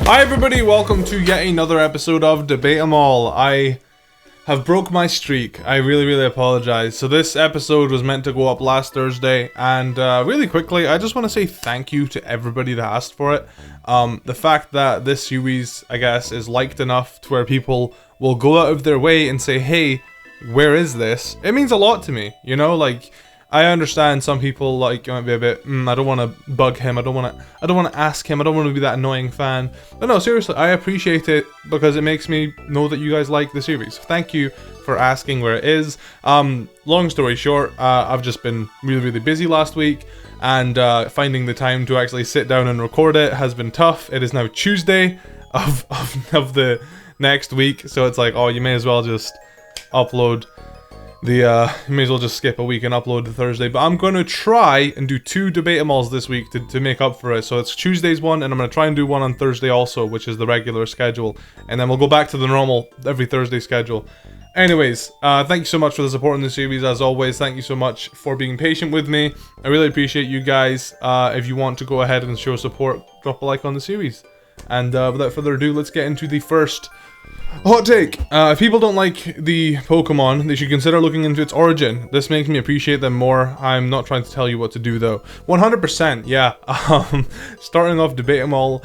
Hi everybody, welcome to yet another episode of Debate 'Em All. I have broke my streak. I really apologize. So this episode was meant to go up last Thursday, and really quickly, I just want to say thank you to everybody that asked for it. The fact that this series, I guess, is liked enough to where people will go out of their way and say, hey, where is this? It means a lot to me, you know, like, I understand some people like might be a bit, I don't want to bug him, I don't want to ask him, I don't want to be that annoying fan. But no, seriously, I appreciate it because it makes me know that you guys like the series. Thank you for asking where it is. Long story short, I've just been really busy last week, and finding the time to actually sit down and record it has been tough. It is now Tuesday of the next week, so it's like, oh, you may as well just upload you may as well just skip a week and upload the Thursday. But I'm going to try and do 2 Debate 'Em Alls this week to make up for it. So it's Tuesday's one, and I'm going to try and do one on Thursday also, which is the regular schedule. And then we'll go back to the normal every Thursday schedule. Anyways, thank you so much for the support in the series, as always. Thank you so much for being patient with me. I really appreciate you guys. If you want to go ahead and show support, drop a like on the series. And without further ado, let's get into the first hot take. If people don't like the Pokemon, they should consider looking into its origin. This makes me appreciate them more. I'm not trying to tell you what to do though. 100%, yeah. Starting off Debate 'Em All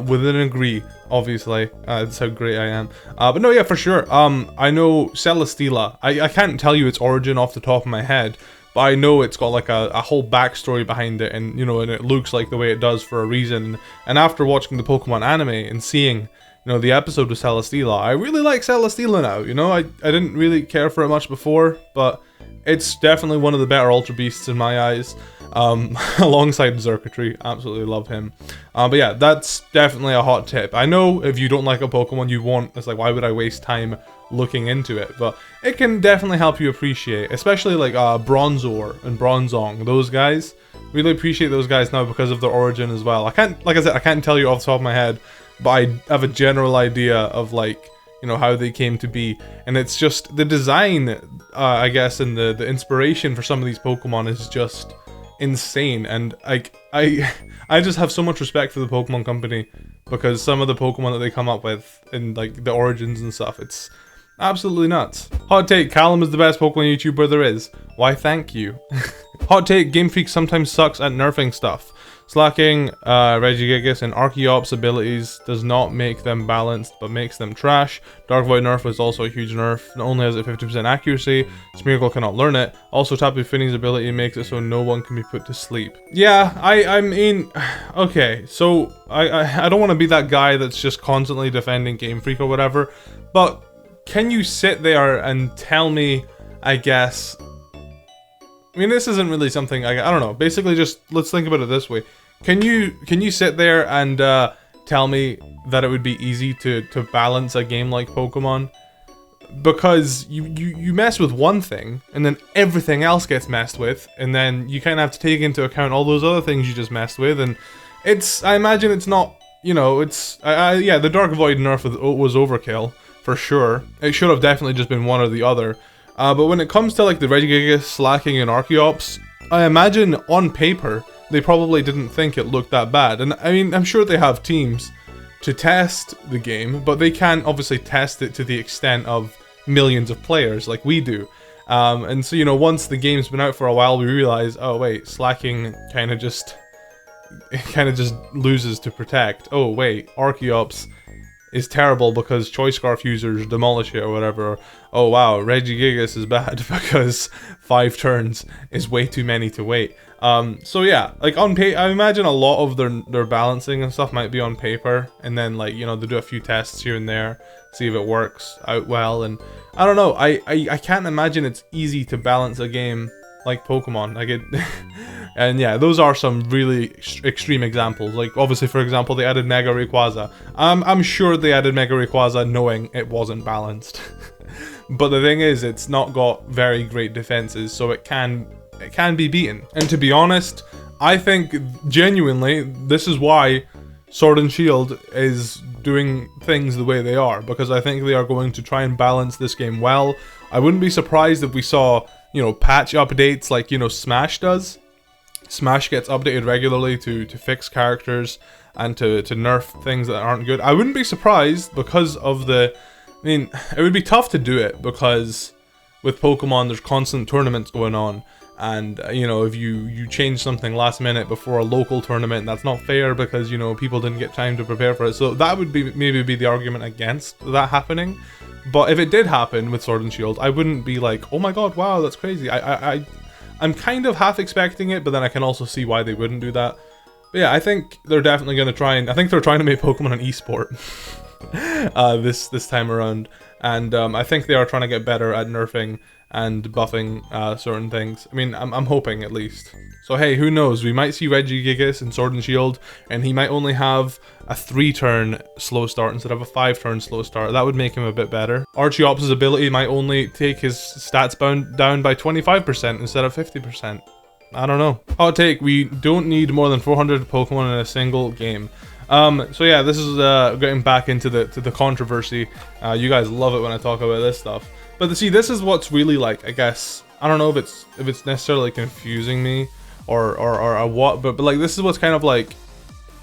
with an agree, obviously. That's how great I am. But no, yeah, for sure. I know Celesteela. I can't tell you its origin off the top of my head, but I know it's got like a whole backstory behind it, and you know, and it looks like the way it does for a reason. And after watching the Pokemon anime and seeing, you know, the episode with Celesteela, I really like Celesteela now. You know, I didn't really care for it much before, but it's definitely one of the better Ultra Beasts in my eyes. Alongside Xurkitree, absolutely love him. But yeah, that's definitely a hot tip. I know if you don't like a Pokemon, you won't. It's like, why would I waste time looking into it? But it can definitely help you appreciate, especially like Bronzor and Bronzong. Those guys, really appreciate those guys now because of their origin as well. I can't, like I said, I can't tell you off the top of my head, but I have a general idea of, like, you know, how they came to be. And it's just the design, I guess, and the inspiration for some of these Pokemon is just insane. And like, I just have so much respect for the Pokemon company, because some of the Pokemon that they come up with and like the origins and stuff, it's absolutely nuts. Hot take, Callum is the best Pokemon YouTuber there is. Why, thank you. Hot take, Game Freak sometimes sucks at nerfing stuff. Slacking Regigigas and Archeops abilities does not make them balanced, but makes them trash. Dark Void nerf was also a huge nerf. Not only has it 50% accuracy, Smeargle cannot learn it. Also, Tapu Finney's ability makes it so no one can be put to sleep. Yeah, I mean, okay, so I don't want to be that guy that's just constantly defending Game Freak or whatever, but can you sit there and tell me, I guess, I mean, this isn't really something, I don't know, basically just, let's think about it this way. Can you sit there and tell me that it would be easy to balance a game like Pokemon? Because you mess with one thing, and then everything else gets messed with, and then you kind of have to take into account all those other things you just messed with, and it's, I imagine it's not, you know, it's, yeah, the Dark Void nerf was overkill, for sure. It should have definitely just been one or the other. But when it comes to like the Regigigas, Slacking, and Archeops, I imagine on paper they probably didn't think it looked that bad. And I mean, I'm sure they have teams to test the game, but they can't obviously test it to the extent of millions of players like we do. And so, you know, once the game's been out for a while, we realize, oh wait, Slacking kind of just loses to Protect. Oh wait, Archeops is terrible because Choice Scarf users demolish it or whatever. Oh wow, Regigigas is bad because 5 turns is way too many to wait. So yeah, like on paper, I imagine a lot of their balancing and stuff might be on paper, and then like, you know, they do a few tests here and there, see if it works out well, and I don't know, I can't imagine it's easy to balance a game like Pokemon. Like it, and yeah, those are some really extreme examples. Like obviously, for example, they added Mega Rayquaza. I'm sure they added Mega Rayquaza knowing it wasn't balanced. But the thing is, it's not got very great defenses, so it can be beaten. And to be honest, I think genuinely this is why Sword and Shield is doing things the way they are, because I think they are going to try and balance this game well. I wouldn't be surprised if we saw, you know, patch updates like, you know, Smash does, Smash gets updated regularly to fix characters and to nerf things that aren't good. I wouldn't be surprised because of the... I mean, it would be tough to do it because with Pokemon there's constant tournaments going on, and you know, if you change something last minute before a local tournament, that's not fair because, you know, people didn't get time to prepare for it. So that would be maybe the argument against that happening. But if it did happen with Sword and Shield, I wouldn't be like, oh my god, wow, that's crazy. I'm kind of half expecting it, but then I can also see why they wouldn't do that. But yeah, I think they're definitely going to try and... I think they're trying to make Pokemon an esport this time around. And I think they are trying to get better at nerfing and buffing certain things. I mean, I'm hoping at least. So hey, who knows? We might see Regigigas in Sword and Shield, and he might only have a 3-turn slow start instead of a 5-turn slow start. That would make him a bit better. Archeop's ability might only take his stats down by 25% instead of 50%. I don't know. Hot take, we don't need more than 400 Pokemon in a single game. So yeah, this is getting back into the controversy. You guys love it when I talk about this stuff. But see, this is what's really, like, I guess, I don't know if it's necessarily confusing me or what, but like, this is what's kind of like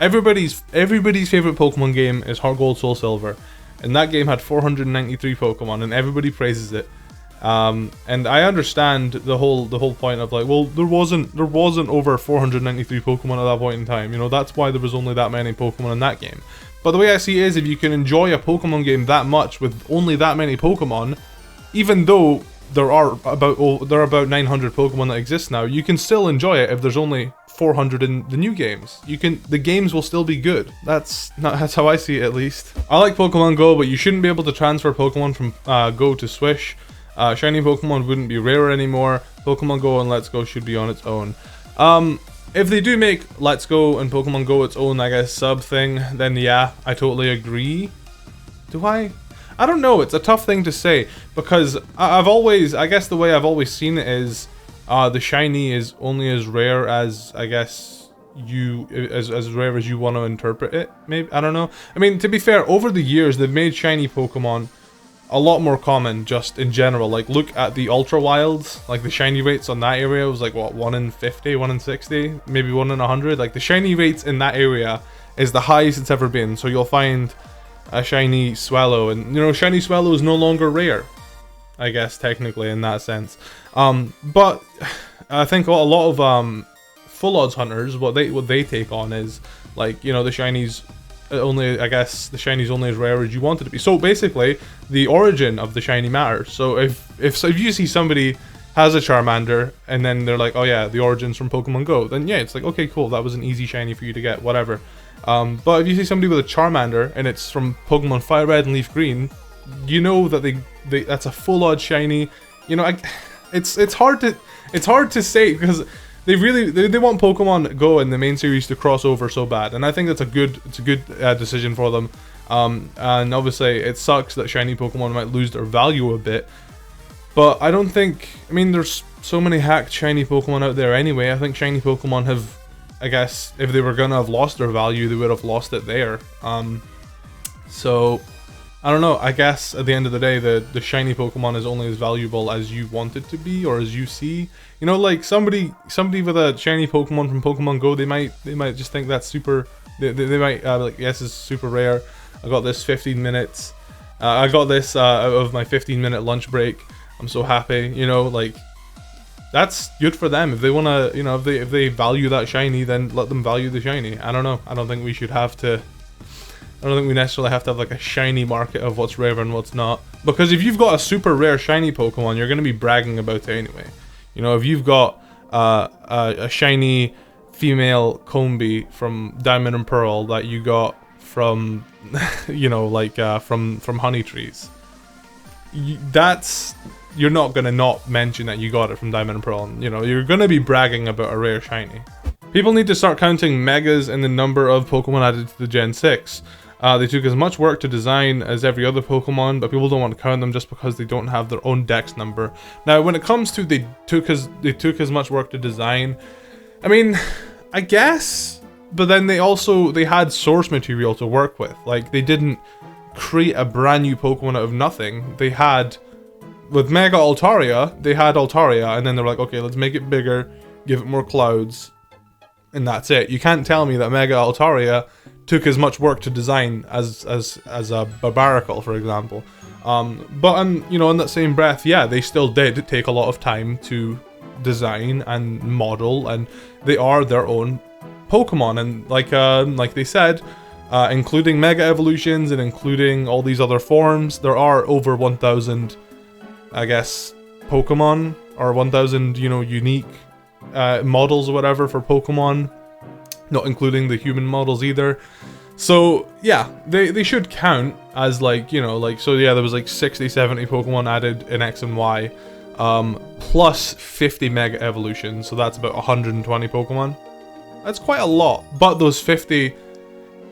everybody's favorite Pokemon game is Heart Gold Soul Silver, and that game had 493 Pokemon, and everybody praises it. And I understand the whole point of like, well, there wasn't over 493 Pokemon at that point in time. You know, that's why there was only that many Pokemon in that game. But the way I see it is, if you can enjoy a Pokemon game that much with only that many Pokemon, even though there are about 900 Pokemon that exist now, you can still enjoy it if there's only 400 in the new games. The games will still be good. That's how I see it, at least. I like Pokemon Go, but you shouldn't be able to transfer Pokemon from Go to Swish. Shiny Pokemon wouldn't be rarer anymore. Pokemon Go and Let's Go should be on its own. If they do make Let's Go and Pokemon Go its own, I guess, sub thing, then yeah, I totally agree. Do I? I don't know, it's a tough thing to say, because I guess the way I've always seen it is, the shiny is only as rare as, I guess, as rare as you want to interpret it, maybe, I don't know. I mean, to be fair, over the years, they've made shiny Pokemon a lot more common, just in general. Like, look at the Ultra Wilds, like the shiny rates on that area was like, what, 1 in 50, 1 in 60, maybe 1 in 100, like the shiny rates in that area is the highest it's ever been. So you'll find a shiny Swallow, and you know, shiny Swallow is no longer rare, I guess, technically, in that sense. But I think a lot of full odds hunters, what they take on is, like, you know, the shinies only, I guess, the shiny's only as rare as you want it to be. So basically, the origin of the shiny matters. So if you see somebody has a Charmander and then they're like, oh yeah, the origin's from Pokemon Go, then yeah, it's like, okay, cool, that was an easy shiny for you to get, whatever. But if you see somebody with a Charmander and it's from Pokemon Fire Red and Leaf Green, you know that that's a full odd shiny. You know, it's hard to say, because they want Pokemon Go and the main series to cross over so bad, and I think that's a good decision for them. And obviously it sucks that shiny Pokemon might lose their value a bit, but I don't think, I mean, there's so many hacked shiny Pokemon out there anyway. I think shiny Pokemon have, I guess, if they were gonna have lost their value, they would have lost it there. So I don't know, I guess at the end of the day, the shiny Pokemon is only as valuable as you want it to be, or as you see. You know, like somebody with a shiny Pokemon from Pokemon Go, they might just think that's super, they might like, yes, it's super rare. I got this 15 minutes, I got this out of my 15-minute lunch break. I'm so happy, you know, like, that's good for them. If they want to, you know, if they value that shiny, then let them value the shiny. I don't know, I don't think we necessarily have to have like a shiny market of what's rare and what's not. Because if you've got a super rare shiny Pokemon, you're going to be bragging about it anyway. You know, if you've got a shiny female Combi from Diamond and Pearl that you got from, you know, like from Honey Trees, you're not going to not mention that you got it from Diamond and Pearl. And, you know, you're going to be bragging about a rare shiny. People need to start counting megas in the number of Pokemon added to the Gen 6. They took as much work to design as every other Pokemon, but people don't want to count them just because they don't have their own dex number. Now, when it comes to they took as much work to design, I mean, I guess, but then they had source material to work with. Like, they didn't create a brand new Pokemon out of nothing. They had, with Mega Altaria, they had Altaria, and then they're like, okay, let's make it bigger, give it more clouds, and that's it. You can't tell me that Mega Altaria took as much work to design as a Barbaracle, for example. But you know, in that same breath, yeah, they still did take a lot of time to design and model, and they are their own Pokemon. And like they said, including Mega Evolutions and including all these other forms, there are over 1,000, I guess, Pokemon, or 1,000, you know, unique models or whatever for Pokemon, not including the human models either. So yeah, they should count as, like, you know, like, so yeah, there was like 60-70 Pokemon added in X and Y, plus 50 Mega Evolutions, so that's about 120 Pokemon. That's quite a lot, but those 50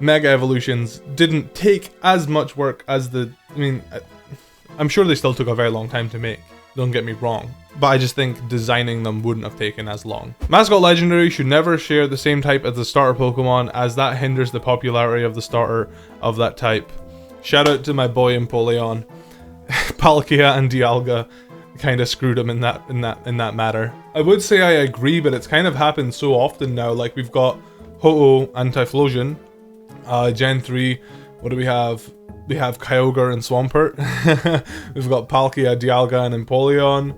Mega Evolutions didn't take as much work as the, I mean, I'm sure they still took a very long time to make, don't get me wrong, but I just think designing them wouldn't have taken as long. Mascot Legendary should never share the same type as the starter Pokemon, as that hinders the popularity of the starter of that type. Shout out to my boy Empoleon. Palkia and Dialga kind of screwed him in that matter. I would say I agree, but it's kind of happened so often now. Like, we've got Ho-Oh and Typhlosion. Gen 3, what do we have? We have Kyogre and Swampert. We've got Palkia, Dialga, and Empoleon.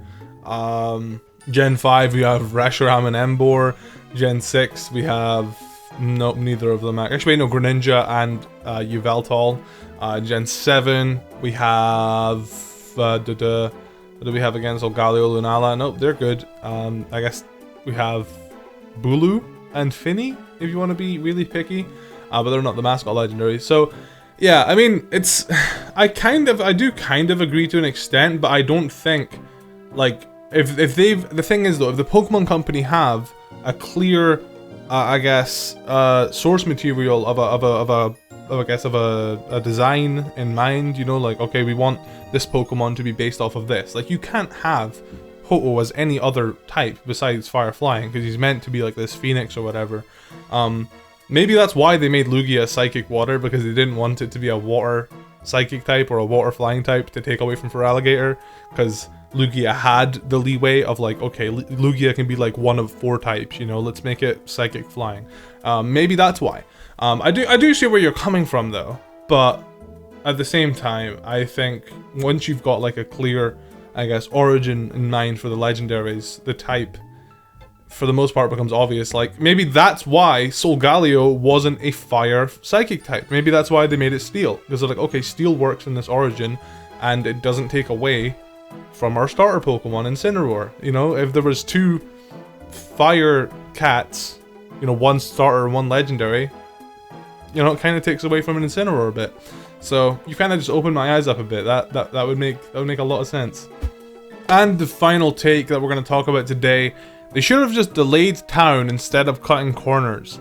Gen 5, we have Reshiram and Emboar. Gen 6, we have... Nope, neither of them. Actually, no, Greninja and Yveltal. Gen 7, we have... what do we have again? So Galio, Lunala. Nope, they're good. I guess we have Bulu and Finny, if you want to be really picky. But they're not the Mascot Legendary. So... yeah, I mean, it's... I do kind of agree to an extent, but I don't think, like, if they've... The thing is, though, if the Pokemon Company have a clear, I guess, source material of a design in mind, you know, like, okay, we want this Pokemon to be based off of this. Like, you can't have Ho-Oh as any other type besides Fire Flying, because he's meant to be like this Phoenix or whatever. Maybe that's why they made Lugia Psychic Water, because they didn't want it to be a water psychic type or a water flying type to take away from Feraligatr, because Lugia had the leeway of, like, okay, Lugia can be like one of 4 types, you know, let's make it psychic flying. Maybe that's why. I do see where you're coming from, though, but at the same time, I think once you've got, like, a clear, I guess, origin in mind for the legendaries, the type, for the most part, becomes obvious. Like, maybe that's why Solgaleo wasn't a fire psychic type. Maybe that's why they made it steel, because they're like, okay, steel works in this origin, and it doesn't take away from our starter Pokemon, Incineroar. You know, if there was 2 fire cats, you know, 1 starter, 1 legendary, you know, it kind of takes away from an Incineroar a bit. So you kind of just opened my eyes up a bit. That would make a lot of sense. And the final take that we're going to talk about today. They should have just delayed town instead of cutting corners.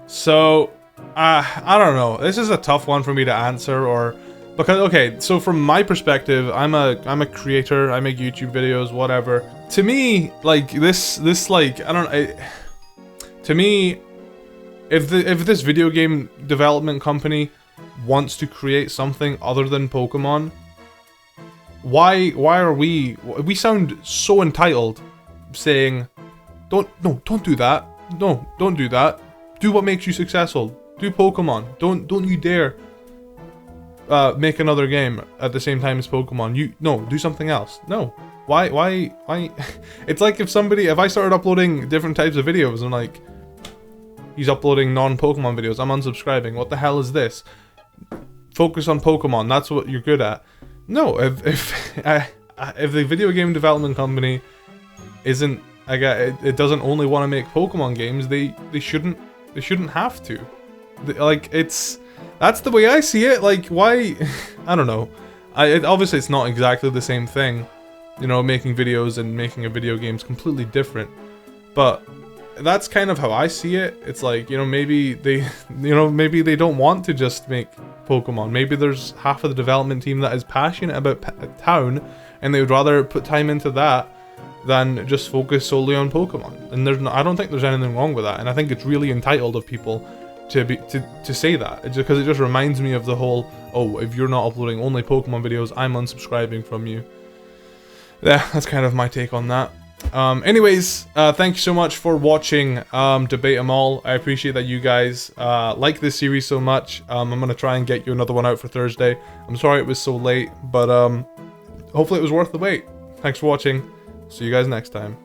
So, I don't know. This is a tough one for me to answer, or... Because, okay, so from my perspective, I'm a creator, I make YouTube videos, whatever. To me, like, this like, I don't... to me, if this video game development company wants to create something other than Pokemon, why are we sound so entitled, saying, don't do that. No, don't do that. Do what makes you successful. Do Pokemon. Don't you dare make another game at the same time as Pokemon. No, do something else. No. Why? It's like if I started uploading different types of videos and, like, he's uploading non-Pokemon videos, I'm unsubscribing. What the hell is this? Focus on Pokemon. That's what you're good at. No, if the video game development company isn't, it doesn't only want to make Pokemon games, they shouldn't have to. That's the way I see it. Like, why? I don't know. Obviously it's not exactly the same thing, you know, making videos and making a video game is completely different, but that's kind of how I see it. It's like, you know, maybe they don't want to just make Pokemon. Maybe there's half of the development team that is passionate about town, and they would rather put time into that than just focus solely on Pokemon. And I don't think there's anything wrong with that. And I think it's really entitled of people to say that. It's because it just reminds me of the whole, oh, if you're not uploading only Pokemon videos, I'm unsubscribing from you. Yeah, that's kind of my take on that. Anyways, thank you so much for watching Debate 'Em All. I appreciate that you guys like this series so much. I'm gonna try and get you another one out for Thursday. I'm sorry it was so late, but hopefully it was worth the wait. Thanks for watching. See you guys next time.